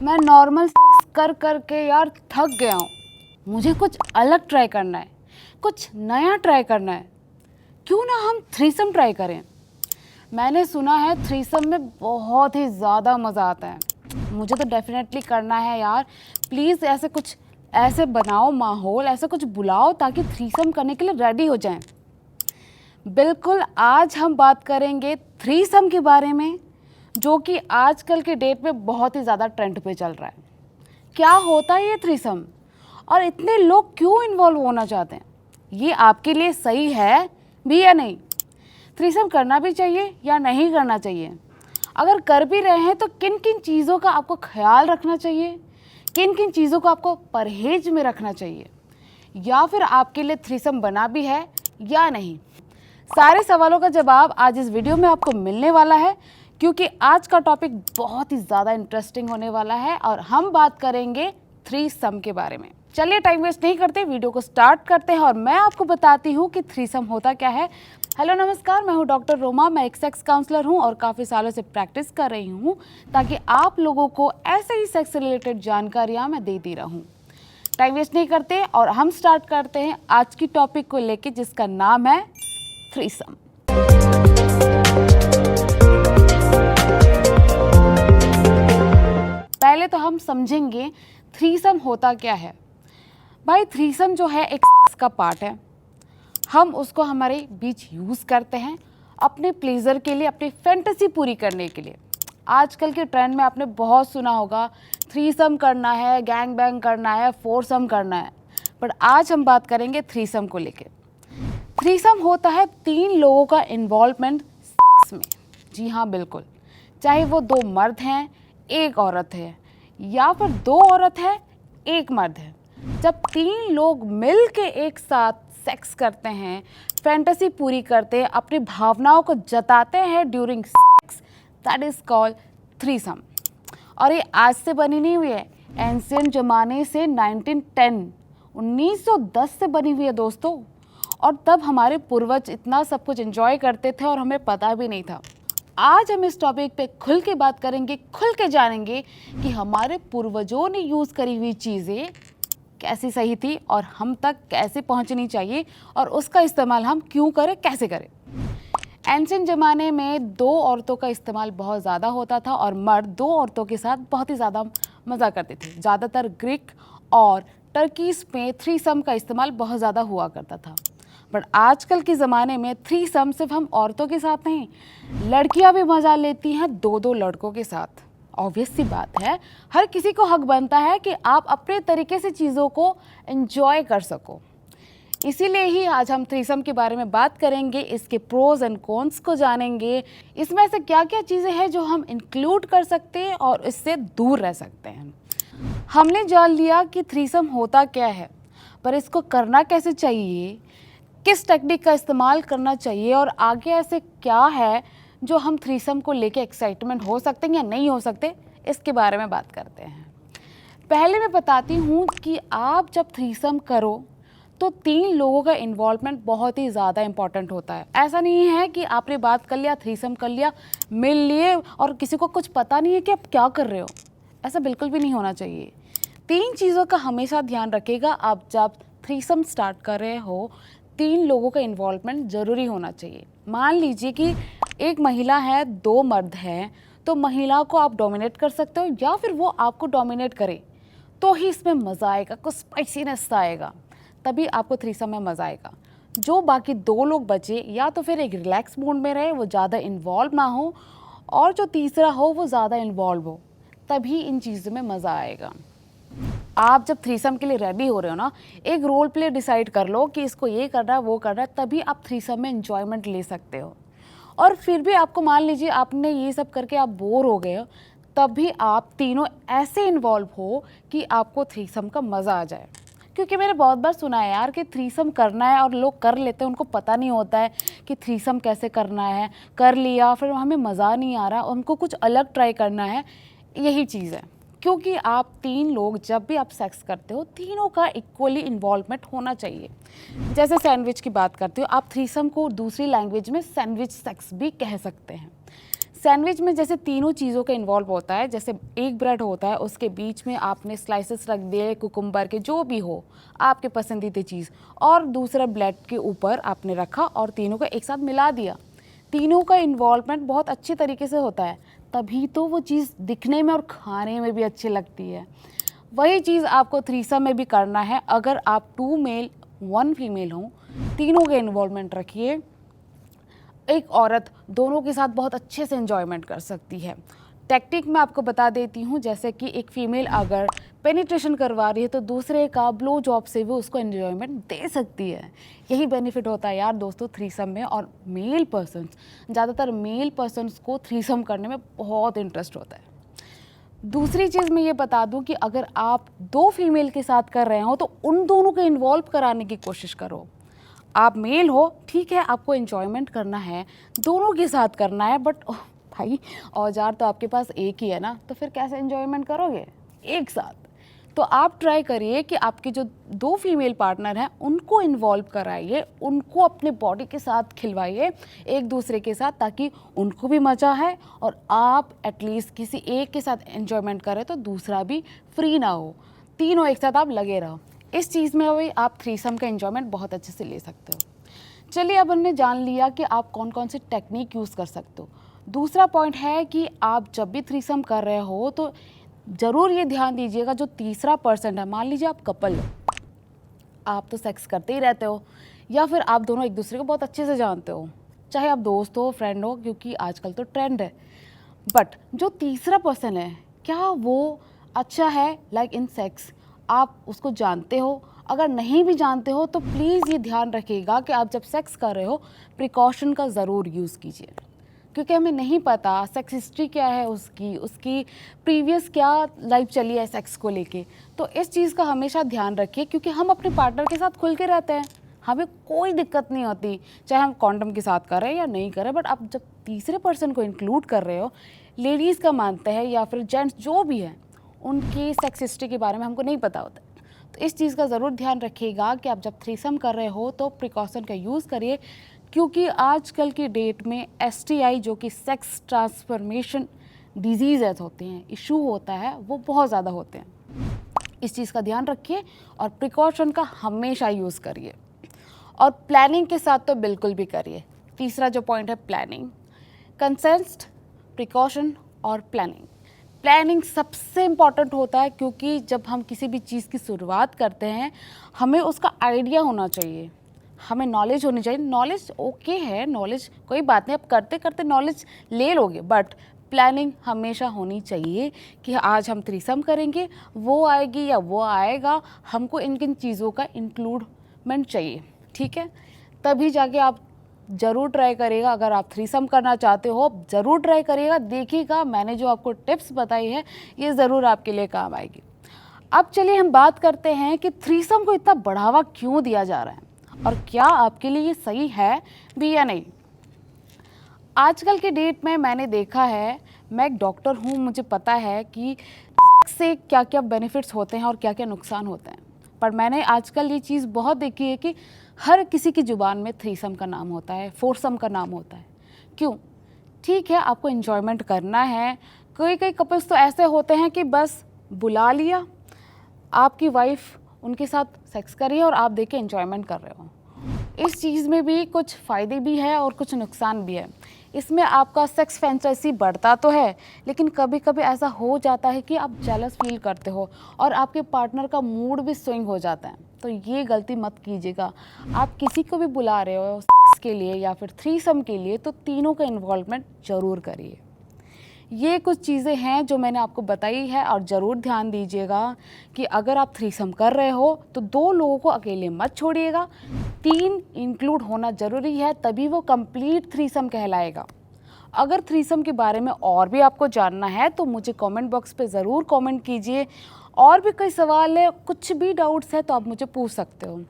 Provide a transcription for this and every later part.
मैं normal sex कर कर के यार थक गया हूँ। मुझे कुछ अलग ट्राई करना है, कुछ नया ट्राई करना है। क्यों ना हम थ्रीसम ट्राई करें। मैंने सुना है थ्रीसम में बहुत ही ज़्यादा मज़ा आता है। मुझे तो डेफिनेटली करना है यार। प्लीज़ ऐसे बनाओ माहौल, ऐसा कुछ बुलाओ ताकि थ्रीसम करने के लिए रेडी हो जाएं। बिल्कुल, आज हम बात करेंगे थ्रीसम के बारे में, जो कि आजकल के डेट में बहुत ही ज़्यादा ट्रेंड पे चल रहा है। क्या होता है ये थ्रीसम और इतने लोग क्यों इन्वॉल्व होना चाहते हैं? ये आपके लिए सही है भी या नहीं? थ्रीसम करना भी चाहिए या नहीं करना चाहिए? अगर कर भी रहे हैं तो किन किन चीज़ों का आपको ख्याल रखना चाहिए, किन किन चीज़ों को आपको परहेज में रखना चाहिए, या फिर आपके लिए थ्रीसम बना भी है या नहीं? सारे सवालों का जवाब आज इस वीडियो में आपको मिलने वाला है, क्योंकि आज का टॉपिक बहुत ही ज़्यादा इंटरेस्टिंग होने वाला है और हम बात करेंगे थ्रीसम के बारे में। चलिए टाइम वेस्ट नहीं करते, वीडियो को स्टार्ट करते हैं और मैं आपको बताती हूँ कि थ्रीसम होता क्या है। हेलो नमस्कार, मैं हूँ डॉक्टर रोमा। मैं एक सेक्स काउंसलर हूँ और काफ़ी सालों से प्रैक्टिस कर रही हूँ ताकि आप लोगों को ऐसे ही सेक्स से रिलेटेड जानकारियाँ मैं देती रहूँ। टाइम वेस्ट नहीं करते और हम स्टार्ट करते हैं आज की टॉपिक को लेके, जिसका नाम है थ्रीसम। पहले तो हम समझेंगे थ्रीसम होता क्या है। भाई, थ्रीसम जो है एक सेक्स का पार्ट है। हम उसको हमारे बीच यूज़ करते हैं अपने प्लेजर के लिए, अपनी फैंटेसी पूरी करने के लिए। आजकल के ट्रेंड में आपने बहुत सुना होगा थ्रीसम करना है, गैंग बैंग करना है, फोरसम करना है, बट आज हम बात करेंगे थ्रीसम को लेके। थ्रीसम होता है 3 लोगों का इन्वॉल्वमेंट सेक्स में। जी हाँ, बिल्कुल, चाहे वो 2 मर्द हैं, 1 औरत है, या फिर 2 औरत है, 1 मर्द है। जब 3 लोग मिल के एक साथ सेक्स करते हैं, फैंटेसी पूरी करते हैं, अपनी भावनाओं को जताते हैं during sex, that is called threesome. और ये आज से बनी नहीं हुई है, एंशिएंट ज़माने से 1910 से बनी हुई है दोस्तों। और तब हमारे पूर्वज इतना सब कुछ एंजॉय करते थे और हमें पता भी नहीं था। आज हम इस टॉपिक पे खुल के बात करेंगे, खुल के जानेंगे कि हमारे पूर्वजों ने यूज़ करी हुई चीज़ें कैसी सही थी और हम तक कैसे पहुंचनी चाहिए, और उसका इस्तेमाल हम क्यों करें, कैसे करें। एंशिएंट ज़माने में 2 औरतों का इस्तेमाल बहुत ज़्यादा होता था और मर्द 2 औरतों के साथ बहुत ही ज़्यादा मज़ा करते थे। ज़्यादातर ग्रीक और टर्कीज में थ्रीसम का इस्तेमाल बहुत ज़्यादा हुआ करता था। बट आजकल के ज़माने में थ्रीसम सिर्फ हम औरतों के साथ नहीं, लड़कियां भी मज़ा लेती हैं 2-2 लड़कों के साथ। ऑब्वियस सी बात है, हर किसी को हक बनता है कि आप अपने तरीके से चीज़ों को एंजॉय कर सको। इसीलिए ही आज हम थ्रीसम के बारे में बात करेंगे, इसके प्रोज एंड कॉन्स को जानेंगे, इसमें से क्या क्या चीज़ें हैं जो हम इंक्लूड कर सकते हैं और इससे दूर रह सकते हैं। हमने जान लिया कि थ्रीसम होता क्या है, पर इसको करना कैसे चाहिए, किस टेक्निक का इस्तेमाल करना चाहिए, और आगे ऐसे क्या है जो हम थ्रीसम को लेके एक्साइटमेंट हो सकते हैं या नहीं हो सकते, इसके बारे में बात करते हैं। पहले मैं बताती हूँ कि आप जब थ्रीसम करो तो 3 लोगों का इन्वॉल्वमेंट बहुत ही ज़्यादा इंपॉर्टेंट होता है। ऐसा नहीं है कि आपने बात कर लिया, थ्रीसम कर लिया, मिल लिए और किसी को कुछ पता नहीं है कि आप क्या कर रहे हो। ऐसा बिल्कुल भी नहीं होना चाहिए। 3 चीज़ों का हमेशा ध्यान रखिएगा। आप जब थ्रीसम स्टार्ट कर रहे हो, 3 लोगों का इन्वॉल्वमेंट ज़रूरी होना चाहिए। मान लीजिए कि एक महिला है, 2 मर्द हैं, तो महिला को आप डोमिनेट कर सकते हो या फिर वो आपको डोमिनेट करे, तो ही इसमें मज़ा आएगा, कुछ स्पाइसीनेस आएगा, तभी आपको थ्रीसम में मज़ा आएगा। जो बाकी 2 लोग बचे, या तो फिर एक रिलैक्स मूड में रहे, वो ज़्यादा इन्वॉल्व ना हो, और जो तीसरा हो वो ज़्यादा इन्वॉल्व हो, तभी इन चीज़ों में मज़ा आएगा। आप जब थ्रीसम के लिए रेडी हो रहे हो ना, एक रोल प्ले डिसाइड कर लो कि इसको ये करना है, वो करना है, तभी आप थ्रीसम में एंजॉयमेंट ले सकते हो। और फिर भी आपको मान लीजिए आपने ये सब करके आप बोर हो गए हो, तब भी आप तीनों ऐसे इन्वॉल्व हो कि आपको थ्रीसम का मज़ा आ जाए। क्योंकि मैंने बहुत बार सुना है यार कि थ्रीसम करना है और लोग कर लेते हैं, उनको पता नहीं होता है कि थ्रीसम कैसे करना है, कर लिया फिर हमें मज़ा नहीं आ रहा, उनको कुछ अलग ट्राई करना है। यही चीज़ है, क्योंकि आप 3 लोग जब भी आप सेक्स करते हो, तीनों का इक्वली इन्वॉल्वमेंट होना चाहिए। जैसे सैंडविच की बात करते हो, आप थ्रीसम को दूसरी लैंग्वेज में सैंडविच सेक्स भी कह सकते हैं। सैंडविच में जैसे तीनों चीज़ों का इन्वॉल्व होता है, जैसे एक ब्रेड होता है, उसके बीच में आपने स्लाइसेस रख दिए कुकुम्बर के, जो भी हो आपके पसंदीदा चीज़, और दूसरा ब्रेड के ऊपर आपने रखा और तीनों को एक साथ मिला दिया। तीनों का इन्वॉल्वमेंट बहुत अच्छी तरीके से होता है, तभी तो वो चीज़ दिखने में और खाने में भी अच्छी लगती है। वही चीज़ आपको थ्रीसम में भी करना है। अगर आप 2 मेल 1 फीमेल हों, तीनों के इन्वॉल्वमेंट रखिए, एक औरत दोनों के साथ बहुत अच्छे से एंजॉयमेंट कर सकती है। टेक्निक मैं आपको बता देती हूँ, जैसे कि एक फ़ीमेल अगर पेनिट्रेशन करवा रही है तो दूसरे का ब्लो जॉब से भी उसको एंजॉयमेंट दे सकती है। यही बेनिफिट होता है यार दोस्तों थ्रीसम में। और मेल पर्सन्स, ज़्यादातर मेल पर्सन्स को थ्रीसम करने में बहुत इंटरेस्ट होता है। दूसरी चीज़ मैं ये बता दूं कि अगर आप 2 फीमेल के साथ कर रहे हो तो उन दोनों को इन्वॉल्व कराने की कोशिश करो। आप मेल हो, ठीक है, आपको एंजॉयमेंट करना है, दोनों के साथ करना है, बट भाई औजार तो आपके पास एक ही है ना, तो फिर कैसे एंजॉयमेंट करोगे एक साथ? तो आप ट्राई करिए कि आपके जो 2 फीमेल पार्टनर हैं उनको इन्वॉल्व कराइए, उनको अपने बॉडी के साथ खिलवाइए एक दूसरे के साथ, ताकि उनको भी मज़ा है और आप एटलीस्ट किसी एक के साथ एंजॉयमेंट करें तो दूसरा भी फ्री ना हो, तीनों एक साथ आप लगे रहो। इस चीज़ में भी आप थ्रीसम का एंजॉयमेंट बहुत अच्छे से ले सकते हो। चलिए, अब हमने जान लिया कि आप कौन कौन सी टेक्निक यूज़ कर सकते हो। दूसरा पॉइंट है कि आप जब भी थ्रीसम कर रहे हो तो ज़रूर ये ध्यान दीजिएगा, जो तीसरा पर्सन है, मान लीजिए आप कपल हो, आप तो सेक्स करते ही रहते हो, या फिर आप दोनों एक दूसरे को बहुत अच्छे से जानते हो, चाहे आप दोस्त हो, फ्रेंड हो, क्योंकि आजकल तो ट्रेंड है। बट जो तीसरा पर्सन है, क्या वो अच्छा है लाइक इन सेक्स? आप उसको जानते हो? अगर नहीं भी जानते हो तो प्लीज़ ये ध्यान रखिएगा कि आप जब सेक्स कर रहे हो प्रिकॉशन का ज़रूर यूज़ कीजिए, क्योंकि हमें नहीं पता सेक्स हिस्ट्री क्या है उसकी प्रीवियस क्या लाइफ चली है सेक्स को लेके। तो इस चीज़ का हमेशा ध्यान रखिए, क्योंकि हम अपने पार्टनर के साथ खुल के रहते हैं, हमें कोई दिक्कत नहीं होती चाहे हम कॉन्डम के साथ कर रहे हैं या नहीं कर रहे। बट आप जब तीसरे पर्सन को इंक्लूड कर रहे हो, लेडीज़ का मानते हैं या फिर जेंट्स जो भी है, उनकी सेक्स हिस्ट्री के बारे में हमको नहीं पता होता। तो इस चीज़ का ज़रूर ध्यान रखिएगा कि आप जब थ्रीसम कर रहे हो तो प्रिकॉशन का यूज़ करिए, क्योंकि आजकल की डेट में STI जो कि सेक्स ट्रांसफॉर्मेशन डिजीज़ होते हैं, इशू होता है, वो बहुत ज़्यादा होते हैं। इस चीज़ का ध्यान रखिए और प्रिकॉशन का हमेशा यूज़ करिए, और प्लानिंग के साथ तो बिल्कुल भी करिए। तीसरा जो पॉइंट है प्लानिंग, कंसेंट, प्रिकॉशन और प्लानिंग। प्लानिंग सबसे इम्पॉर्टेंट होता है, क्योंकि जब हम किसी भी चीज़ की शुरुआत करते हैं हमें उसका आइडिया होना चाहिए, हमें नॉलेज होनी चाहिए। नॉलेज ओके है, नॉलेज कोई बात नहीं, आप करते करते नॉलेज ले लोगे, बट प्लानिंग हमेशा होनी चाहिए कि आज हम थ्रीसम करेंगे, वो आएगी या वो आएगा, हमको इन किन चीज़ों का इंक्लूडमेंट चाहिए, ठीक है? तभी जाके आप ज़रूर ट्राई करिएगा। अगर आप थ्रीसम करना चाहते हो ज़रूर ट्राई करिएगा, देखिएगा मैंने जो आपको टिप्स बताई है ये ज़रूर आपके लिए काम आएगी। अब चलिए हम बात करते हैं कि थ्रीसम को इतना बढ़ावा क्यों दिया जा रहा है और क्या आपके लिए ये सही है भी या नहीं। आजकल के डेट में मैंने देखा है, मैं एक डॉक्टर हूँ, मुझे पता है कि से क्या क्या बेनिफिट्स होते हैं और क्या क्या नुकसान होते हैं, पर मैंने आजकल ये चीज़ बहुत देखी है कि हर किसी की ज़ुबान में थ्रीसम का नाम होता है, फोरसम का नाम होता है। क्यों? ठीक है, आपको एंजॉयमेंट करना है। कई कई कपल्स तो ऐसे होते हैं कि बस बुला लिया, आपकी वाइफ उनके साथ सेक्स कर रही है और आप देख के एंजॉयमेंट कर रहे हो। इस चीज़ में भी कुछ फ़ायदे भी है और कुछ नुकसान भी है। इसमें आपका सेक्स फैंटेसी बढ़ता तो है, लेकिन कभी कभी ऐसा हो जाता है कि आप जेलस फील करते हो और आपके पार्टनर का मूड भी स्विंग हो जाता है। तो ये गलती मत कीजिएगा। आप किसी को भी बुला रहे हो सेक्स के लिए या फिर थ्रीसम के लिए, तो तीनों का इन्वॉल्वमेंट ज़रूर करिए। ये कुछ चीज़ें हैं जो मैंने आपको बताई है, और ज़रूर ध्यान दीजिएगा कि अगर आप थ्रीसम कर रहे हो तो 2 लोगों को अकेले मत छोड़िएगा, 3 इंक्लूड होना ज़रूरी है, तभी वो कंप्लीट थ्रीसम कहलाएगा। अगर थ्रीसम के बारे में और भी आपको जानना है तो मुझे कमेंट बॉक्स पे ज़रूर कमेंट कीजिए। और भी कई सवाल है, कुछ भी डाउट्स है तो आप मुझे पूछ सकते हो।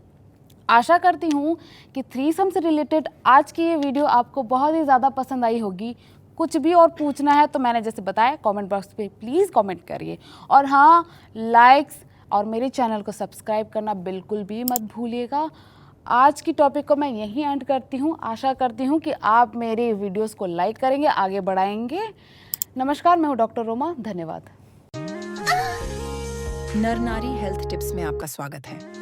आशा करती हूँ कि थ्रीसम से रिलेटेड आज की ये वीडियो आपको बहुत ही ज़्यादा पसंद आई होगी। कुछ भी और पूछना है तो मैंने जैसे बताया कमेंट बॉक्स पे प्लीज़ कमेंट करिए, और हाँ, लाइक्स और मेरे चैनल को सब्सक्राइब करना बिल्कुल भी मत भूलिएगा। आज की टॉपिक को मैं यहीं एंड करती हूँ। आशा करती हूँ कि आप मेरे वीडियोस को लाइक करेंगे, आगे बढ़ाएंगे। नमस्कार, मैं हूँ डॉक्टर रोमा। धन्यवाद। नर नारी हेल्थ टिप्स में आपका स्वागत है।